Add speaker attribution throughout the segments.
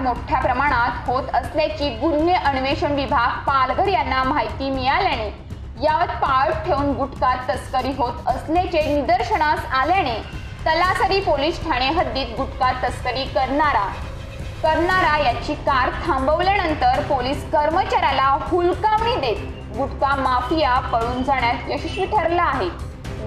Speaker 1: मोठ्या प्रमाणात होत असल्याची गुन्हे अन्वेषण विभाग पालघर यांना माहिती मिळाल्याने यावर पाळत ठेवून गुटखा तस्करी होत असल्याचे निदर्शनास आल्याने तलासरी पोलीस ठाणे हद्दीत गुटखा तस्करी करणारा याची कार थांबवल्यानंतर पोलीस कर्मचाऱ्याला हुलकावणी देत गुटखा माफिया पळून जाण्यात यशस्वी ठरला आहे।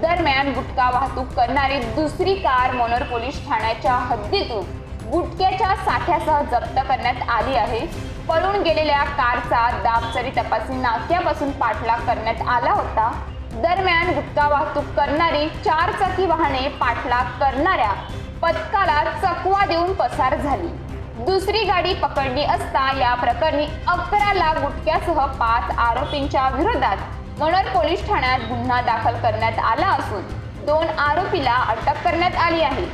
Speaker 1: दरम्यान गुटखा वाहतूक करणारी दुसरी कार मनोर पोलीस ठाण्याच्या हद्दीतून गुटख्याच्या साठ्यासह जप्त करण्यात आली आहे। पळून गेलेल्या कारचा दाबचरी तपासणी नाक्यापासून पाठलाग करण्यात आला होता। दरम्यान गुटखा वाहतूक करणारी 4 चाकी वाहने पाठलाग करणाऱ्या पथकाला चकवा देऊन पसार झाली। दुसरी गाडी पकडली असता या प्रकरणी 11 लाख गुटख्यासह 5 आरोपींच्या विरोधात मनोर पोलीस ठाण्यात गुन्हा दाखल करण्यात आला असून 2 आरोपीला अटक करण्यात आली आहे।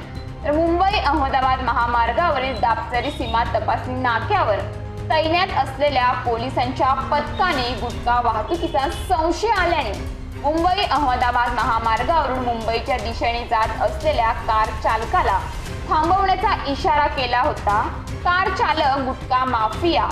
Speaker 1: तर मुंबई अहमदाबाद महामार्गावरील दाबचरी सीमा तपासणी नाक्यावर तैनात असलेल्या पोलिसांच्या पथकाने गुटखा वाहतुकीचा संशय आल्याने मुंबई अहमदाबाद महामार्गावरून मुंबईच्या दिशेने जात असलेल्या कार चालकाला थांबवण्याचा इशारा केला होता। कार चालक गुटखा माफिया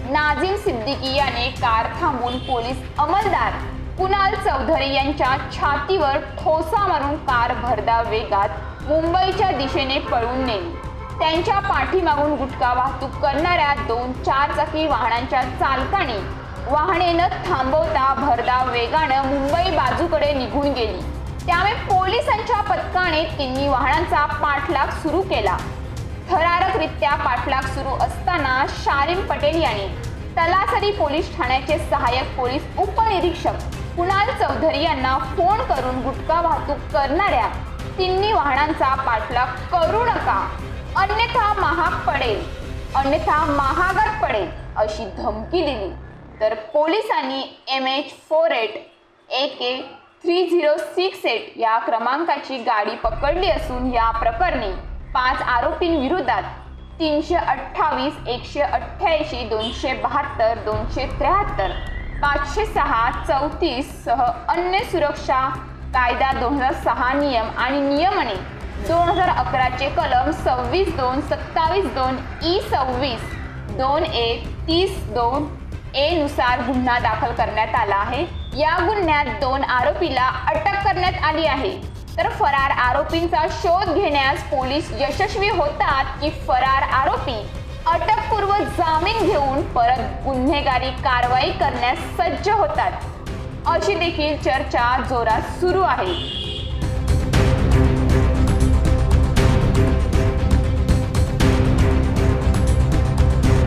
Speaker 1: नाझीम सिद्दीकी याने कार थांबवून पोलीस अंमलदार कुणाल चौधरी यांच्या छातीवर ठोसा मारून कार भरधाव वेगात मुंबईच्या दिशेने पळून नेली। त्यांच्या पाठीमागून गुटखा वाहतूक करणाऱ्या 2 4-चाकी वाहनांच्या चालकाने वाहने न थांबवता भरधाव वेगानं मुंबई बाजूकडे निघून गेली। त्यामुळे पोलिसांच्या पथकाने तिन्ही वाहनांचा पाठलाग सुरू केला। थरारकरित्या पाठलाग सुरू असताना शालीम पटेल यांनी तलासरी पोलीस ठाण्याचे सहाय्यक पोलीस उपनिरीक्षक कुणाल चौधरी यांना फोन करून गुटखा वाहतूक करणाऱ्या तिन्ही वाहनांचा पाठलाग करू नका, अन्यथा महागात पडेल अशी धमकी दिली। तर पोलिसांनी MH48 AK 3068 या क्रमांकाची गाडी पकडली असून या प्रकरणी 5 आरोपींविरोधात 328, 188, 272, 273, 506, 34 सह अन्य सुरक्षा कायदा 2006 नियम आणि नियमने 2011 चे कलम 26(2), 27(2), E26, 2A, 30(2) A नुसार गुन्हा दाखल करण्यात आला आहे। या गुन्ह्यात 2 आरोपीला अटक करण्यात आली आहे। तर फरार आरोपींचा शोध घेण्यास पोलीस यशस्वी होतात की फरार आरोपी अटकपूर्व जामीन घेऊन परत गुन्हेगारी कारवाई करण्यास सज्ज होतात, अशी देखील चर्चा जोरात सुरू आहे।